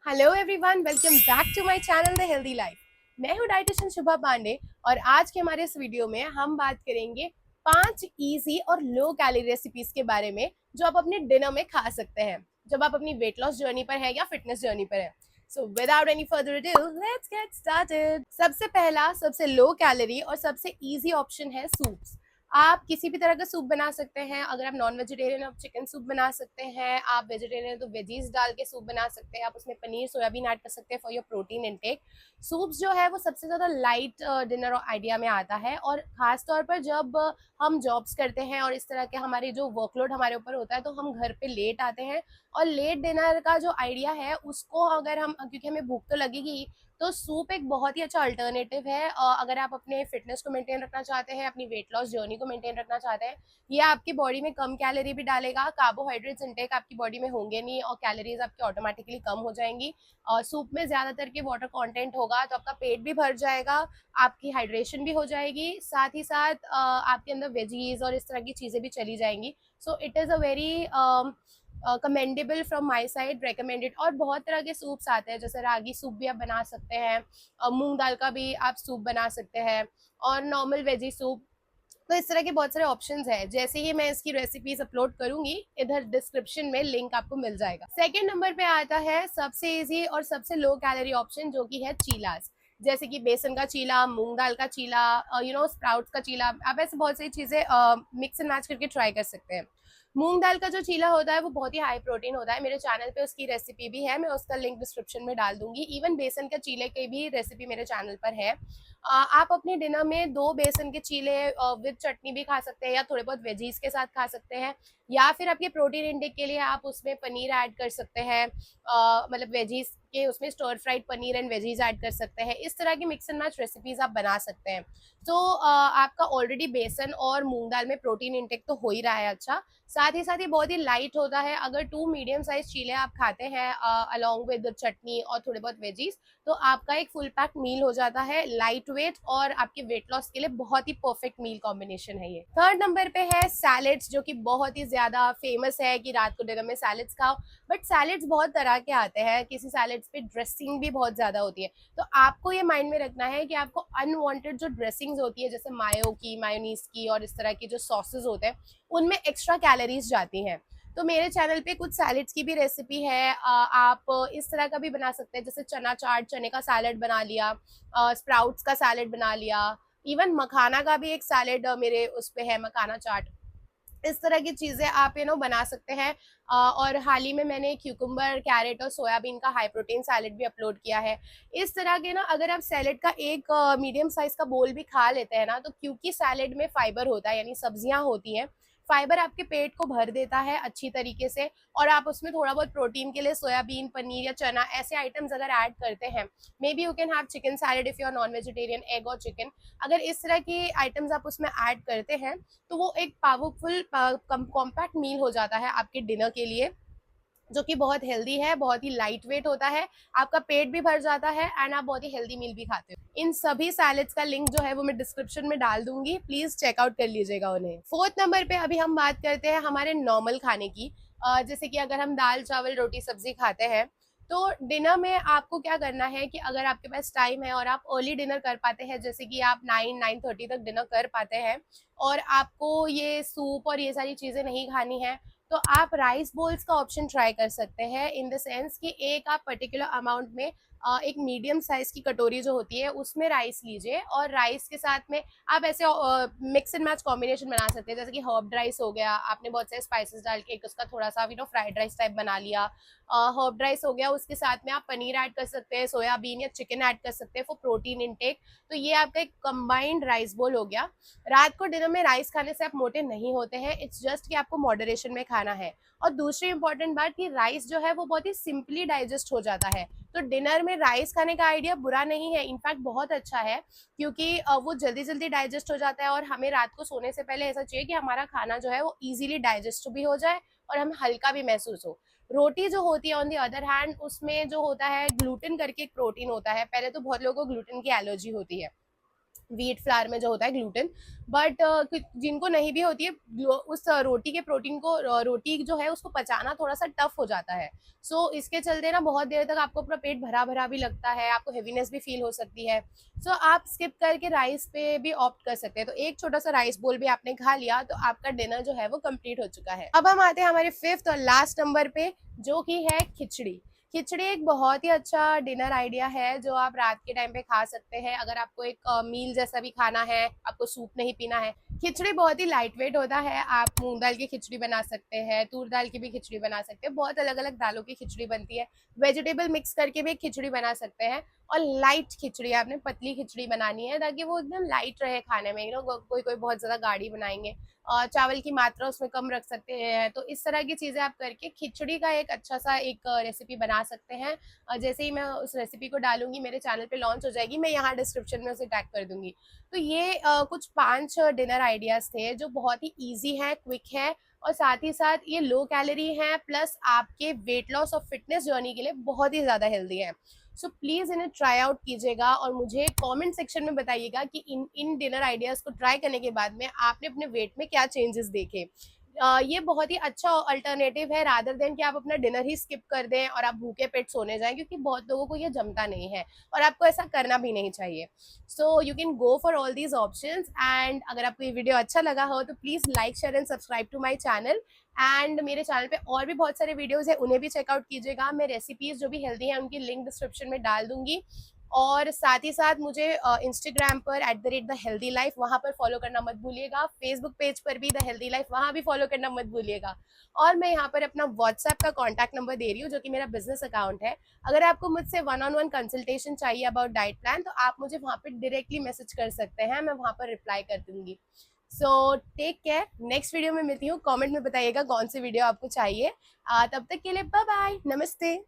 Hello everyone, welcome back to my channel the healthy life. मैं हूं dietitian शुभा पांडे और आज के हमारे इस वीडियो में हम बात करेंगे 5 इजी और लो कैलोरी रेसिपीज के बारे में जो आप अपने डिनर में खा सकते हैं जब आप अपनी वेट लॉस जर्नी पर है या फिटनेस जर्नी पर है। So without any further ado, let's get started. सबसे पहला, सबसे लो कैलोरी और सबसे इजी ऑप्शन है सूप्स। आप किसी भी तरह का सूप बना सकते हैं। अगर आप नॉन वेजिटेरियन आप चिकन सूप बना सकते हैं, आप वेजिटेरियन तो वेजीज डाल के सूप बना सकते हैं, आप उसमें पनीर सोयाबीन ऐड कर सकते हैं for your protein intake. Soups जो है वो सबसे ज़्यादा लाइट डिनर आइडिया में आता है, और ख़ास तौर पर जब हम जॉब्स करते हैं और इस तरह के हमारे जो वर्कलोड हमारे ऊपर होता है तो हम घर पे लेट आते हैं, और लेट डिनर का जो आइडिया है उसको अगर हम, क्योंकि हमें भूख तो लगेगी, तो सूप एक बहुत ही अच्छा अल्टरनेटिव है। अगर आप अपने फिटनेस को मेंटेन रखना चाहते हैं, अपनी वेट लॉस जर्नी को मेंटेन रखना चाहते हैं, ये आपकी बॉडी में कम कैलोरी भी डालेगा, कार्बोहाइड्रेट्स इंटेक आपकी बॉडी में होंगे नहीं और कैलोरीज आपकी ऑटोमेटिकली कम हो जाएंगी। और सूप में ज्यादातर के वाटर कंटेंट होगा तो आपका पेट भी भर जाएगा, आपकी हाइड्रेशन भी हो जाएगी, साथ ही साथ आपके अंदर वेजीज और इस तरह की चीजें भी चली जाएंगी। So it is a very commendable from my side, recommended. और बहुत तरह के सूप्स आते हैं, जैसे रागी सूप भी आप बना सकते हैं, मूंग दाल का भी आप सूप बना सकते हैं, और नॉर्मल वेजी सूप। तो इस तरह के बहुत सारे ऑप्शंस हैं। जैसे ही मैं इसकी रेसिपीज अपलोड करूंगी, इधर डिस्क्रिप्शन में लिंक आपको मिल जाएगा। सेकेंड नंबर पे आता है सबसे इजी और सबसे लो कैलोरी ऑप्शन, जो कि है चीलास। जैसे कि बेसन का चीला, मूंग दाल का चीला, स्प्राउट्स का चीला। आप ऐसे बहुत सारी चीजें मिक्स एंड मैच करके ट्राई कर सकते हैं। मूंग दाल का जो चीला होता है वो बहुत ही हाई प्रोटीन होता है। मेरे चैनल पे उसकी रेसिपी भी है, मैं उसका लिंक डिस्क्रिप्शन में डाल दूंगी। इवन बेसन के चीले की भी रेसिपी मेरे चैनल पर है। आप अपने डिनर में 2 बेसन के चीले विद चटनी भी खा सकते हैं, या थोड़े बहुत वेजीज के साथ खा सकते हैं, या फिर आपके प्रोटीन इंटेक के लिए आप उसमें पनीर ऐड कर सकते हैं। मतलब वेजीज के उसमें stir fried paneer and veggies add कर सकते हैं। इस तरह की मिक्स एंड मैच रेसिपीज आप बना सकते हैं। तो आपका ऑलरेडी बेसन और मूंग दाल में प्रोटीन इंटेक तो हो ही रहा है अच्छा, साथ ही बहुत ही लाइट होता है। अगर 2 मीडियम साइज चीले आप खाते हैं अलोंग विद चटनी और थोड़े बहुत वेजीज, तो आपका एक फुल पैक मील हो जाता है, लाइट वेट, और आपके वेट लॉस के लिए बहुत ही परफेक्ट मील कॉम्बिनेशन है ये। थर्ड नंबर पे है सैलेड्स, जो कि बहुत ही ज्यादा फेमस है कि रात को डिनर में सैलेड्स खाओ। बट सैलेड्स बहुत तरह के आते हैं, किसी सैलेड्स पे ड्रेसिंग भी बहुत ज्यादा होती है। तो आपको ये माइंड में रखना है कि आपको अनवांटेड जो ड्रेसिंग्स होती है, जैसे मायो की, मायोनीज की और इस तरह की जो सॉसेज होते हैं, उनमें एक्स्ट्रा कैलोरीज जाती हैं। तो मेरे चैनल पे कुछ सैलेड्स की भी रेसिपी है। आप इस तरह का भी बना सकते हैं, जैसे चना चाट, चने का सैलेड बना लिया, स्प्राउट्स का सैलेड बना लिया, इवन मखाना का भी एक सैलेड मेरे उस पे है, मखाना चाट। इस तरह की चीजें आप बना सकते हैं। और हाल ही में मैंने क्यूकम्बर, कैरेट और सोयाबीन का हाई प्रोटीन सैलेड भी अपलोड किया है। इस तरह के अगर आप सैलेड का एक मीडियम साइज का बोल भी खा लेते हैं ना, तो क्योंकि सैलेड में फाइबर होता है, यानी सब्जियां होती हैं, फाइबर आपके पेट को भर देता है अच्छी तरीके से। और आप उसमें थोड़ा बहुत प्रोटीन के लिए सोयाबीन, पनीर या चना ऐसे आइटम्स अगर ऐड करते हैं, maybe you can have chicken salad if you are non vegetarian, egg और चिकन। अगर इस तरह की आइटम्स आप उसमें ऐड करते हैं, तो वो एक पावरफुल कॉम्पैक्ट मील हो जाता है आपके डिनर के लिए, जो कि बहुत हेल्दी है, बहुत ही लाइट वेट होता है, आपका पेट भी भर जाता है एंड आप बहुत ही हेल्दी मील भी खाते हो। इन सभी सैलेड्स का लिंक जो है वो मैं डिस्क्रिप्शन में डाल दूंगी, प्लीज चेकआउट कर लीजिएगा उन्हें। फोर्थ नंबर पे अभी हम बात करते हैं हमारे नॉर्मल खाने की। जैसे कि अगर हम दाल चावल रोटी सब्जी खाते हैं, तो डिनर में आपको क्या करना है कि अगर आपके पास टाइम है और आप अर्ली डिनर कर पाते हैं, जैसे कि आप 9-9:30 तक डिनर कर पाते हैं, और आपको ये सूप और ये सारी चीजें नहीं खानी है, तो आप राइस बोल्स का ऑप्शन ट्राई कर सकते हैं। इन द सेंस कि एक आप पर्टिकुलर अमाउंट में एक मीडियम साइज की कटोरी जो होती है उसमें राइस लीजिए, और राइस के साथ में आप ऐसे मिक्स एंड मैच कॉम्बिनेशन बना सकते हैं। जैसे कि हर्ब राइस हो गया, आपने बहुत सारे स्पाइसेस डाल के एक उसका थोड़ा सा फ्राइड राइस टाइप बना लिया। हर्ब राइस हो गया, उसके साथ में आप पनीर ऐड कर सकते हैं, सोयाबीन या चिकन ऐड कर सकते हैं फॉर प्रोटीन इनटेक। तो ये आपका एक कंबाइंड राइस बोल हो गया। रात को डिनर में राइस खाने से आप मोटे नहीं होते हैं, इट्स जस्ट कि आपको मॉडरेशन में खाना है। और दूसरी इंपॉर्टेंट बात कि राइस जो है वो बहुत ही सिंपली डाइजेस्ट हो जाता है। तो डिनर में राइस खाने का आइडिया बुरा नहीं है, इनफैक्ट बहुत अच्छा है, क्योंकि वो जल्दी जल्दी डाइजेस्ट हो जाता है। और हमें रात को सोने से पहले ऐसा चाहिए कि हमारा खाना जो है वो इजीली डाइजेस्ट भी हो जाए और हमें हल्का भी महसूस हो। रोटी जो होती है ऑन द अदर हैंड, उसमें जो होता है ग्लूटेन करके एक प्रोटीन होता है। पहले तो बहुत लोगों को ग्लूटेन की एलर्जी होती है, व्हीट फ्लावर में जो होता है ग्लूटेन। बट जिनको नहीं भी होती है, उस रोटी के प्रोटीन को, रोटी जो है उसको पचाना थोड़ा सा टफ हो जाता है। सो इसके चलते ना बहुत देर तक आपको अपना पेट भरा भरा भी लगता है, आपको हेवीनेस भी फील हो सकती है। सो आप स्किप करके राइस पे भी ऑप्ट कर सकते हैं। तो एक छोटा सा राइस बोल भी आपने खा लिया तो आपका डिनर जो है वो कंप्लीट हो चुका है। अब हम आते हैं हमारे फिफ्थ और लास्ट नंबर पे, जो कि है खिचड़ी। खिचड़ी एक बहुत ही अच्छा डिनर आइडिया है जो आप रात के टाइम पे खा सकते हैं। अगर आपको एक मील जैसा भी खाना है, आपको सूप नहीं पीना है, खिचड़ी बहुत ही लाइट वेट होता है। आप मूंग दाल की खिचड़ी बना सकते हैं, तूर दाल की भी खिचड़ी बना सकते हैं, बहुत अलग अलग दालों की खिचड़ी बनती है। वेजिटेबल मिक्स करके भी एक खिचड़ी बना सकते हैं। और लाइट खिचड़ी, आपने पतली खिचड़ी बनानी है ताकि वो एकदम लाइट रहे खाने में। कोई कोई बहुत ज़्यादा गाढ़ी बनाएंगे, चावल की मात्रा उसमें कम रख सकते हैं। तो इस तरह की चीज़ें आप करके खिचड़ी का एक अच्छा सा एक रेसिपी बना सकते हैं। जैसे ही मैं उस रेसिपी को डालूंगी, मेरे चैनल पे लॉन्च हो जाएगी, मैं यहाँ डिस्क्रिप्शन में उसे टैग कर दूंगी। तो ये कुछ 5 डिनर आइडियाज़ थे जो बहुत ही ईजी हैं, क्विक है, और साथ ही साथ ये लो कैलोरी हैं, प्लस आपके वेट लॉस और फिटनेस जर्नी के लिए बहुत ही ज़्यादा हेल्दी है। सो प्लीज़ इन्हें ट्राई आउट कीजिएगा और मुझे कमेंट सेक्शन में बताइएगा कि इन डिनर आइडियाज़ को ट्राई करने के बाद में आपने अपने वेट में क्या चेंजेस देखे। ये बहुत ही अच्छा अल्टरनेटिव है रादर देन कि आप अपना डिनर ही स्किप कर दें और आप भूखे पेट सोने जाएं, क्योंकि बहुत लोगों को ये जमता नहीं है और आपको ऐसा करना भी नहीं चाहिए। So you can go for all these options. And अगर आपको ये वीडियो अच्छा लगा हो तो please like, share and subscribe to my channel. And मेरे चैनल पे और भी बहुत सारे वीडियोज़ हैं, उन्हें भी चेकआउट कीजिएगा। मैं रेसिपीज़ जो भी हेल्दी हैं उनकी लिंक डिस्क्रिप्शन में डाल दूंगी। और साथ ही साथ मुझे इंस्टाग्राम पर @thehealthylife वहाँ पर फॉलो करना मत भूलिएगा। फेसबुक पेज पर भी द हेल्दी लाइफ, वहाँ भी फॉलो करना मत भूलिएगा। और मैं यहाँ पर अपना व्हाट्सएप का कॉन्टैक्ट नंबर दे रही हूँ जो कि मेरा बिजनेस अकाउंट है। अगर आपको मुझसे 1-on-1 कंसल्टेशन चाहिए अबाउट डाइट प्लान तो आप मुझे वहाँ पर डायरेक्टली मैसेज कर सकते हैं, मैं वहाँ पर रिप्लाई कर दूंगी। So take care, next video में मिलती हूँ। कमेंट में बताइएगा कौन सी वीडियो आपको चाहिए। तब तक के लिए बाय बाय, नमस्ते।